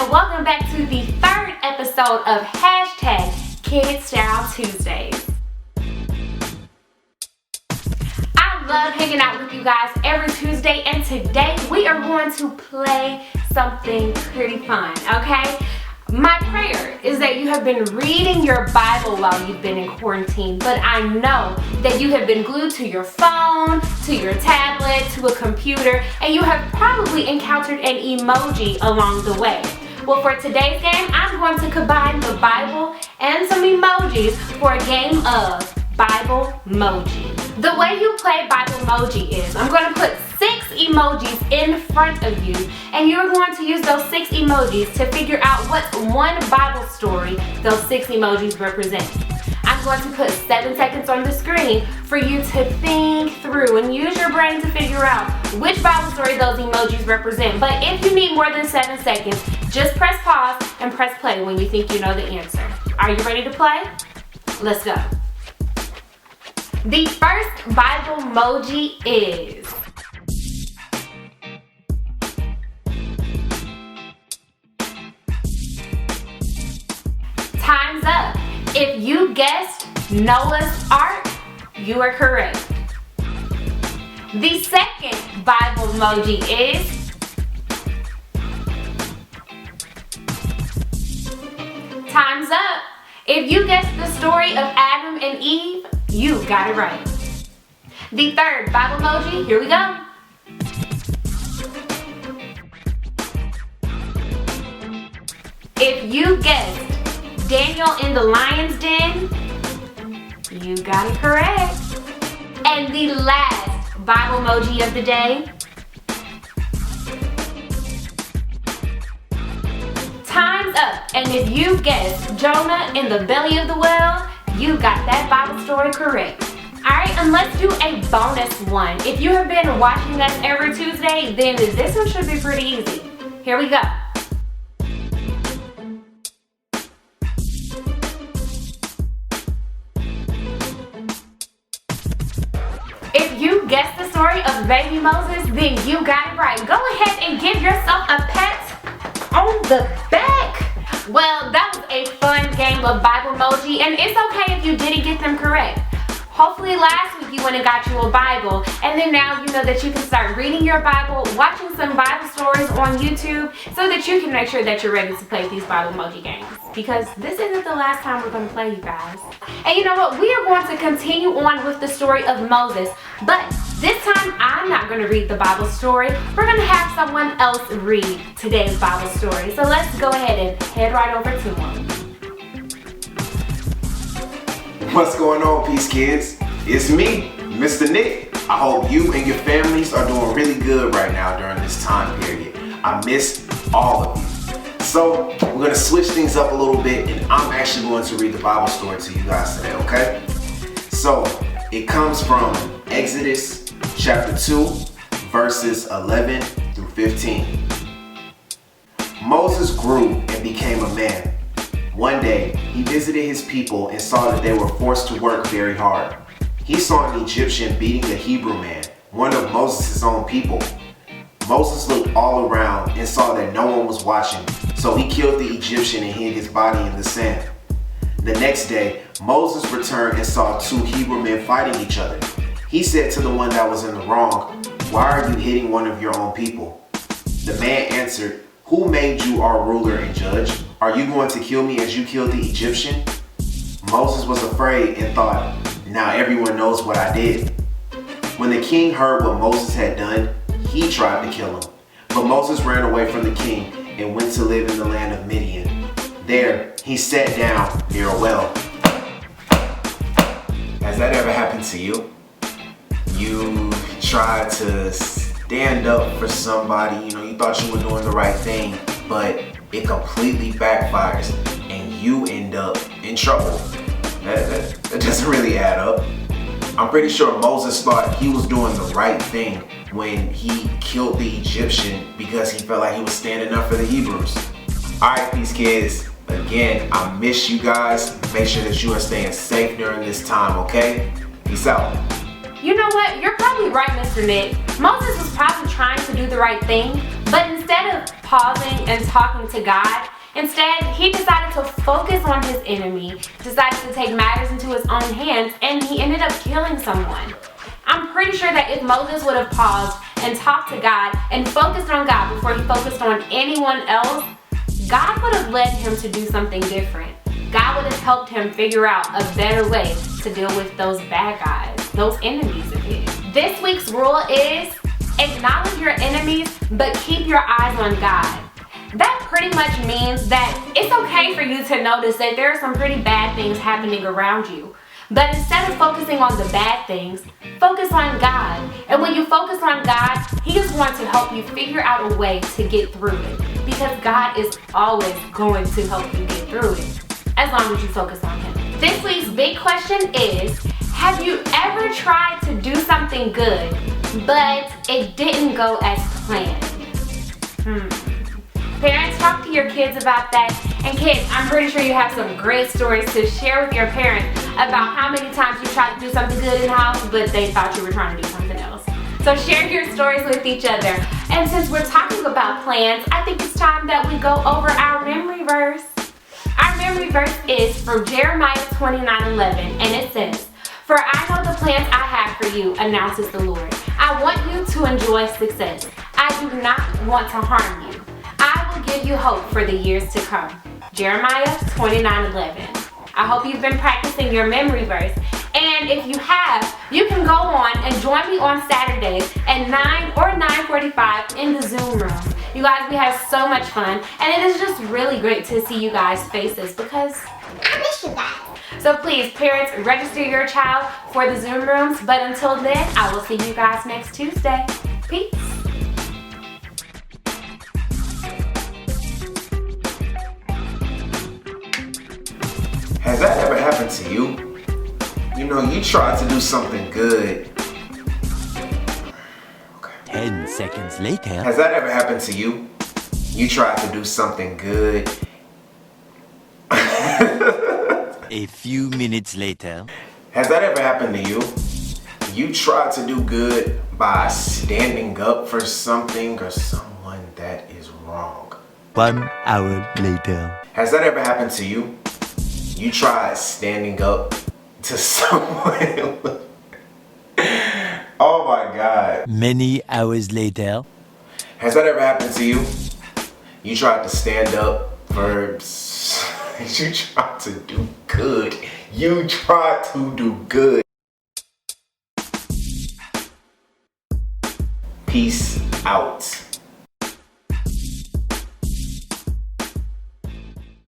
and welcome back to the third episode of Kidz Tuesdays. I love hanging out with you guys every Tuesday, and today we are going to play something pretty fun, okay? My prayer is that you have been reading your Bible while you've been in quarantine, but I know that you have been glued to your phone, to your tablet, to a computer, and you have probably encountered an emoji along the way. Well, for today's game, I'm going to combine the Bible and some emojis for a game of Bible-moji. The way you play Bible-moji is I'm going to put 6 emojis in front of you, and you're going to use those 6 emojis to figure out what one Bible story those 6 emojis represent. I'm going to put 7 seconds on the screen for you to think through and use your brain to figure out which Bible story those emojis represent. But if you need more than 7 seconds, just press pause and press play when you think you know the answer. Are you ready to play? Let's go. The first Bible-moji is time's up. If you guessed Noah's Ark, you are correct. The second Bible-moji is time's up. If you guessed the story of Adam and Eve, you got it right. The third Bible-moji, here we go. If you guessed Daniel in the lion's den, you got it correct. And the last Bible-moji of the day, time's up. And if you guessed Jonah in the belly of the whale, you got that Bible story correct. Alright, and let's do a bonus one. If you have been watching us every Tuesday, then this one should be pretty easy. Here we go. If you guessed the story of baby Moses, then you got it right. Go ahead and give yourself a pat on the back. Well, that was a fun game of Bible-moji, and it's okay if you didn't get them correct. Hopefully last week you went and got you a Bible, and then now you know that you can start reading your Bible, watching some Bible stories on YouTube, so that you can make sure that you're ready to play these Bible-moji games. Because this isn't the last time we're going to play, you guys. And you know what? We are going to continue on with the story of Moses, but this time I'm not going to read the Bible story. We're going to have someone else read today's Bible story. So let's go ahead and head right over to him. What's going on, Peace Kids? It's me, Mr. Nick. I hope you and your families are doing really good right now during this time period. I miss all of you. So we're going to switch things up a little bit, and I'm actually going to read the Bible story to you guys today, okay? So it comes from Exodus chapter 2, verses 11 through 15. Moses grew and became a man. One day, he visited his people and saw that they were forced to work very hard. He saw an Egyptian beating a Hebrew man, one of Moses' own people. Moses looked all around and saw that no one was watching, so he killed the Egyptian and hid his body in the sand. The next day, Moses returned and saw 2 Hebrew men fighting each other. He said to the one that was in the wrong, "Why are you hitting one of your own people?" The man answered, "Who made you our ruler and judge? Are you going to kill me as you killed the Egyptian?" Moses was afraid and thought, "Now everyone knows what I did." When the king heard what Moses had done, he tried to kill him. But Moses ran away from the king and went to live in the land of Midian. There, he sat down near a well. Has that ever happened to you? You tried to stand up for somebody, you thought you were doing the right thing, but it completely backfires and you end up in trouble. That doesn't really add up. I'm pretty sure Moses thought he was doing the right thing when he killed the Egyptian because he felt like he was standing up for the Hebrews. Alright, Peace Kids, again, I miss you guys. Make sure that you are staying safe during this time, okay? Peace out. You know what? You're probably right, Mr. Nick. Moses was probably trying to do the right thing, But instead of pausing and talking to God, instead, he decided to focus on his enemy, decided to take matters into his own hands, and he ended up killing someone. I'm pretty sure that if Moses would have paused and talked to God and focused on God before he focused on anyone else, God would have led him to do something different. God would have helped him figure out a better way to deal with those bad guys, those enemies of his. This week's rule is acknowledge your enemies, but keep your eyes on God. That pretty much means that it's okay for you to notice that there are some pretty bad things happening around you. But instead of focusing on the bad things, focus on God. And when you focus on God, he is going to help you figure out a way to get through it. Because God is always going to help you get through it, as long as you focus on him. This week's big question is, have you ever tried to do something good, but it didn't go as planned? Parents, talk to your kids about that. And kids, I'm pretty sure you have some great stories to share with your parents about how many times you tried to do something good in the house, but they thought you were trying to do something else. So share your stories with each other. And since we're talking about plans, I think it's time that we go over our memory verse. Our memory verse is from Jeremiah 29:11, and it says, "For I know the plans I have for you, announces the Lord. I want you to enjoy success. I do not want to harm you. I will give you hope for the years to come." Jeremiah 29:11. I hope you've been practicing your memory verse. And if you have, you can go on and join me on Saturdays at 9 or 9:45 in the Zoom room. You guys, we have so much fun. And it is just really great to see you guys' faces because I miss you guys. So please, parents, register your child for the Zoom rooms. But until then, I will see you guys next Tuesday. Peace. Has that ever happened to you? You know, you tried to do something good. 10 seconds later. Has that ever happened to you? You tried to do something good. A few minutes later. Has that ever happened to you? You tried to do good by standing up for something or someone that is wrong. 1 hour later. Has that ever happened to you? You tried standing up to someone. Oh my God. Many hours later. Has that ever happened to you? You tried to stand up for... You tried to do good. You tried to do good. Peace out.